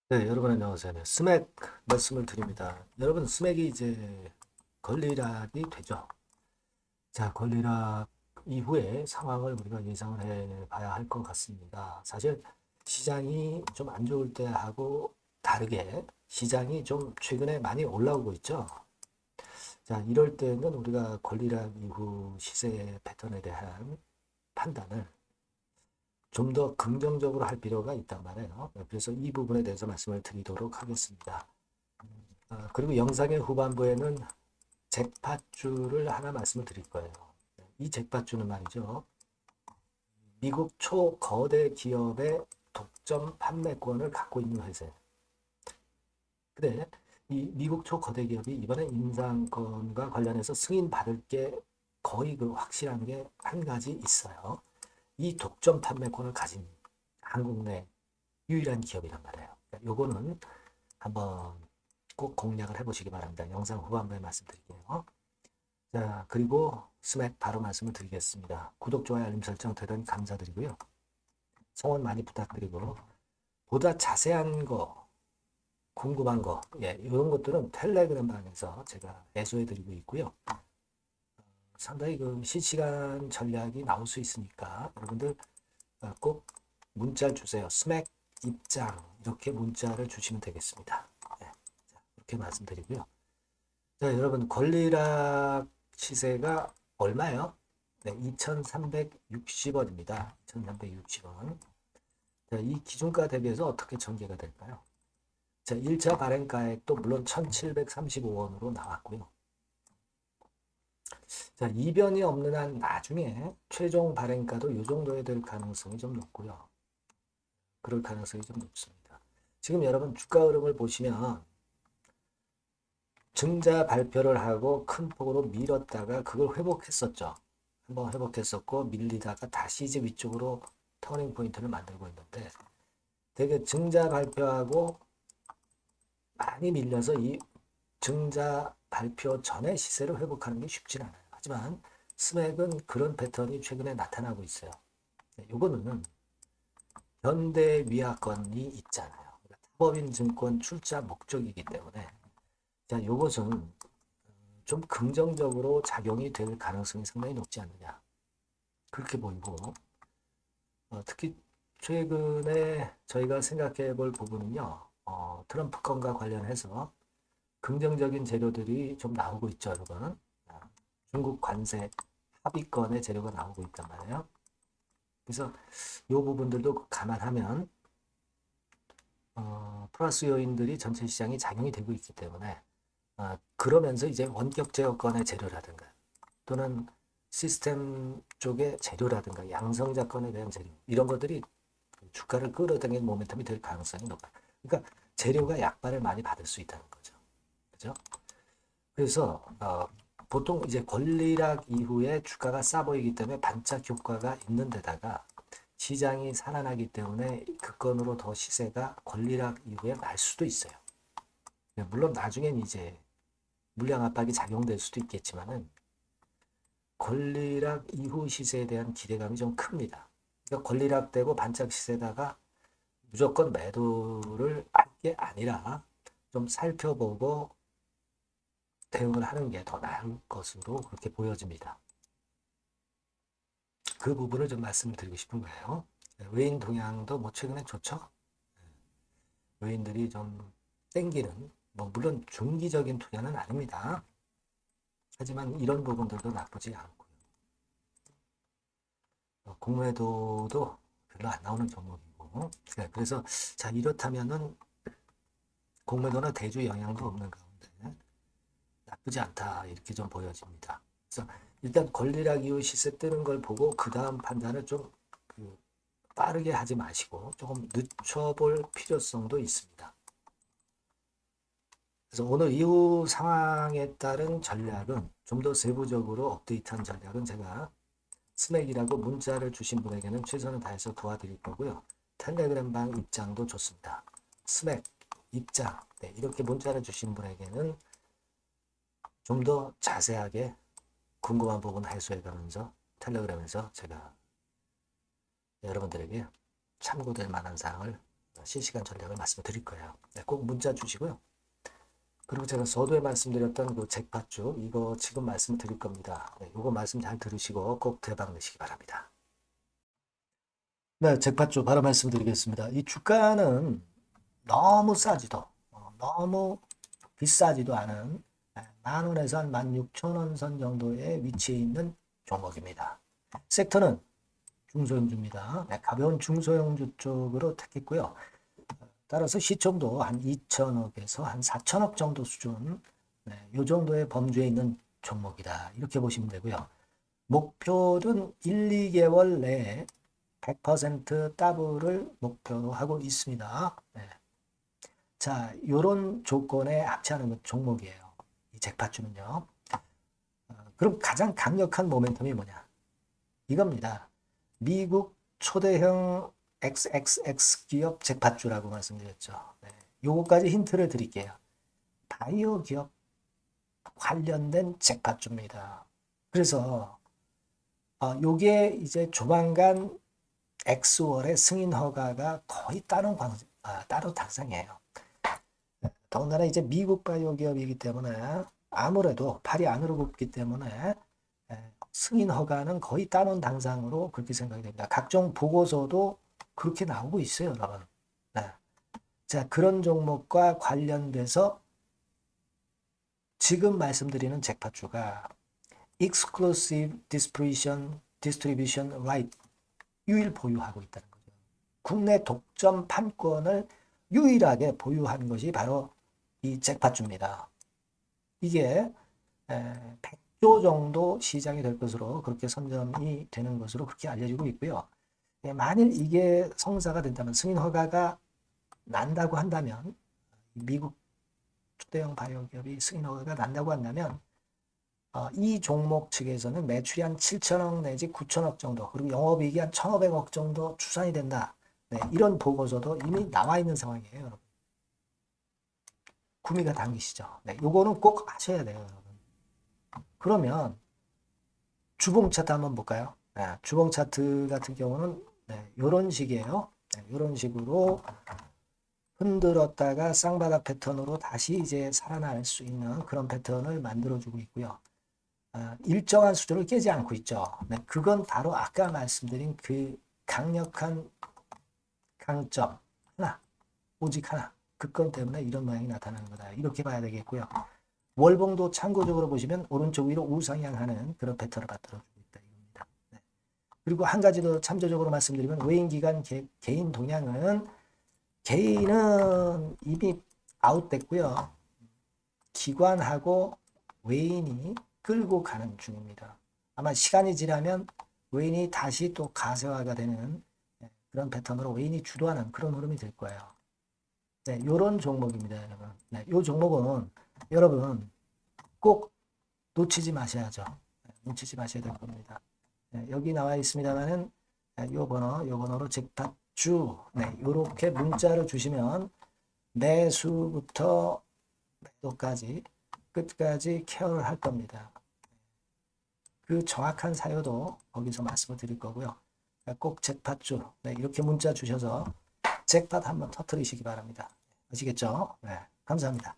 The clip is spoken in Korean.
네, 여러분 안녕하세요. 네, 스맥 말씀을 드립니다. 여러분, 스맥이 이제 권리락이 되죠. 자, 권리락 이후의 상황을 우리가 예상을 해 봐야 할 것 같습니다. 사실 시장이 좀 안 좋을 때하고 다르게 시장이 좀 최근에 많이 올라오고 있죠. 자, 이럴 때는 우리가 권리락 이후 시세 패턴에 대한 판단을 좀 더 긍정적으로 할 필요가 있단 말이에요. 그래서 이 부분에 대해서 말씀을 드리도록 하겠습니다. 그리고 영상의 후반부에는 잭팟주를 하나 말씀을 드릴 거예요. 이 잭팟주는 말이죠. 미국 초거대 기업의 독점 판매권을 갖고 있는 회사예요. 근데 이 미국 초거대 기업이 이번에 인상권과 관련해서 승인 받을 게 거의 그 확실한 게 한 가지 있어요. 이 독점 판매권을 가진 한국 내 유일한 기업이란 말이에요. 요거는 한번 꼭 공략을 해보시기 바랍니다. 영상 후반부에 말씀드릴게요. 자, 그리고 스맥 바로 말씀을 드리겠습니다. 구독, 좋아요, 알림 설정 대단히 감사드리고요. 성원 많이 부탁드리고 보다 자세한 거, 궁금한 거, 이런 것들은 텔레그램 방에서 제가 해소해드리고 있고요. 상당히 그 실시간 전략이 나올 수 있으니까 여러분들 꼭 문자를 주세요. 스맥 입장 이렇게 문자를 주시면 되겠습니다. 네, 자, 이렇게 말씀드리고요. 자, 여러분 권리락 시세가 얼마예요? 네, 2,360원입니다. 2,360원. 자, 이 기준가 대비해서 어떻게 전개가 될까요? 자, 1차 발행가액도 물론 1,735원으로 나왔고요. 자, 이변이 없는 한 나중에 최종 발행가도 이 정도에 될 가능성이 좀 높고요. 그럴 가능성이 좀 높습니다. 지금 여러분 주가 흐름을 보시면 증자 발표를 하고 큰 폭으로 밀었다가 그걸 회복했었죠. 한번 회복했었고 밀리다가 다시 이제 위쪽으로 터닝 포인트를 만들고 있는데 되게 증자 발표하고 많이 밀려서 이 증자 발표 전에 시세를 회복하는 게 쉽진 않아요. 하지만 스맥은 그런 패턴이 최근에 나타나고 있어요. 이거는 현대위아건이 있잖아요. 그러니까 타법인 증권 출자 목적이기 때문에 자, 이것은 좀 긍정적으로 작용이 될 가능성이 상당히 높지 않느냐. 그렇게 보이고, 특히 최근에 저희가 생각해 볼 부분은요, 트럼프 건과 관련해서 긍정적인 재료들이 좀 나오고 있죠, 여러분. 아, 중국 관세 합의권의 재료가 나오고 있단 말이에요. 그래서 이 부분들도 감안하면, 플러스 요인들이 전체 시장이 작용이 되고 있기 때문에, 그러면서 이제 원격 제어권의 재료라든가, 또는 시스템 쪽의 재료라든가 양성자권에 대한 재료 이런 것들이 주가를 끌어당기는 모멘텀이 될 가능성이 높아요. 그러니까 재료가 약발을 많이 받을 수 있다는 거죠. 그죠? 그래서 보통 이제 권리락 이후에 주가가 싸 보이기 때문에 반짝 효과가 있는 데다가 시장이 살아나기 때문에 그 건으로 더 시세가 권리락 이후에 날 수도 있어요. 물론 나중엔 이제 물량 압박이 작용될 수도 있겠지만은 권리락 이후 시세에 대한 기대감이 좀 큽니다. 그러니까 권리락되고 반짝 시세다가 무조건 매도를 할 게 아니라 좀 살펴보고 대응을 하는 게 더 나을 것으로 그렇게 보여집니다. 그 부분을 좀 말씀을 드리고 싶은 거예요. 외인 동향도 뭐 최근에 좋죠. 외인들이 좀 땡기는 뭐 물론 중기적인 투자는 아닙니다. 하지만 이런 부분들도 나쁘지 않고요. 공매도도 별로 안 나오는 종목이고 그래서 자 이렇다면은 공매도나 대주 영향도 없는 가운데 나쁘지 않다 이렇게 좀 보여집니다. 그래서 일단 권리락 이후 시세 뜨는 걸 보고 그 다음 판단을 좀그 빠르게 하지 마시고 조금 늦춰볼 필요성도 있습니다. 그래서 오늘 이후 상황에 따른 전략은 좀 더 세부적으로 업데이트한 전략은 제가 스맥이라고 문자를 주신 분에게는 최선을 다해서 도와드릴 거고요. 텔레그램방 입장도 좋습니다. 스맥 입장 이렇게 문자를 주신 분에게는 좀 더 자세하게 궁금한 부분 해소해가면서 텔레그램에서 제가 여러분들에게 참고될 만한 사항을 실시간 전략을 말씀을 드릴 거예요. 네, 꼭 문자 주시고요. 그리고 제가 서두에 말씀드렸던 그 잭팟주 이거 지금 말씀 드릴 겁니다. 네, 이거 말씀 잘 들으시고 꼭 대박 내시기 바랍니다. 네, 잭팟주 바로 말씀드리겠습니다. 이 주가는 너무 싸지도 너무 비싸지도 않은 10,000원에서 한 16,000원 선 정도의 위치에 있는 종목입니다. 섹터는 중소형주입니다. 네, 가벼운 중소형주 쪽으로 택했고요. 따라서 시총도 한 2천억에서 한 4천억 정도 수준, 네, 이 정도의 범주에 있는 종목이다. 이렇게 보시면 되고요. 목표는 1, 2개월 내에 100% 더블을 목표로 하고 있습니다. 네. 자, 이런 조건에 합치하는 종목이에요. 이 잭팟주는요. 그럼 가장 강력한 모멘텀이 뭐냐? 이겁니다. 미국 초대형 XXX 기업 잭팟주라고 말씀드렸죠. 네. 요거까지 힌트를 드릴게요. 바이오 기업 관련된 잭팟주입니다. 그래서 요게 이제 조만간 엑스월의 승인 허가가 거의 따로 당상이에요. 더군다나 이제 미국 바이오 기업이기 때문에 아무래도 팔이 안으로 굽기 때문에 승인 허가는 거의 따놓은 당상으로 그렇게 생각이 됩니다. 각종 보고서도 그렇게 나오고 있어요, 여러분. 네. 자, 그런 종목과 관련돼서 지금 말씀드리는 잭팟주가 Exclusive Distribution Right 유일 보유하고 있다는 거죠. 국내 독점 판권을 유일하게 보유한 것이 바로 이 잭팟주입니다. 이게 100조 정도 시장이 될 것으로 그렇게 선점이 되는 것으로 그렇게 알려지고 있고요. 만일 이게 성사가 된다면 승인 허가가 난다고 한다면 미국 초대형 바이오 기업이 승인 허가가 난다고 한다면 이 종목 측에서는 매출이 한 7천억 내지 9천억 정도 그리고 영업이익이 한 1,500억 정도 추산이 된다. 네, 이런 보고서도 이미 나와 있는 상황이에요, 여러분. 구미가 당기시죠. 네, 요거는 꼭 하셔야 돼요, 여러분. 그러면 주봉 차트 한번 볼까요? 네, 주봉 차트 같은 경우는 네, 이런 식이에요. 네, 이런 식으로 흔들었다가 쌍바닥 패턴으로 다시 이제 살아날 수 있는 그런 패턴을 만들어주고 있고요. 일정한 수준을 깨지 않고 있죠. 네, 그건 바로 아까 말씀드린 그 강력한 강점 하나, 오직 하나. 그 건 때문에 이런 모양이 나타나는 거다. 이렇게 봐야 되겠고요. 월봉도 참고적으로 보시면 오른쪽 위로 우상향하는 그런 패턴을 만들어주고 있다. 이겁니다. 네. 그리고 한 가지 더 참조적으로 말씀드리면 외인 기관 개인 동향은 개인은 이미 아웃됐고요. 기관하고 외인이 끌고 가는 중입니다. 아마 시간이 지나면 외인이 다시 또 가세화가 되는 그런 패턴으로 외인이 주도하는 그런 흐름이 될 거예요. 네, 요런 종목입니다, 여러분. 네, 요 종목은 여러분 꼭 놓치지 마셔야죠. 네, 놓치지 마셔야 될 겁니다. 네, 여기 나와 있습니다만은 요 번호로 잭팟주 네, 요렇게 문자를 주시면 매수부터 매도까지 끝까지 케어를 할 겁니다. 그 정확한 사유도 거기서 말씀을 드릴 거고요. 꼭 잭팟주 네, 이렇게 문자 주셔서 잭팟 한번 터뜨리시기 바랍니다. 아시겠죠? 네, 감사합니다.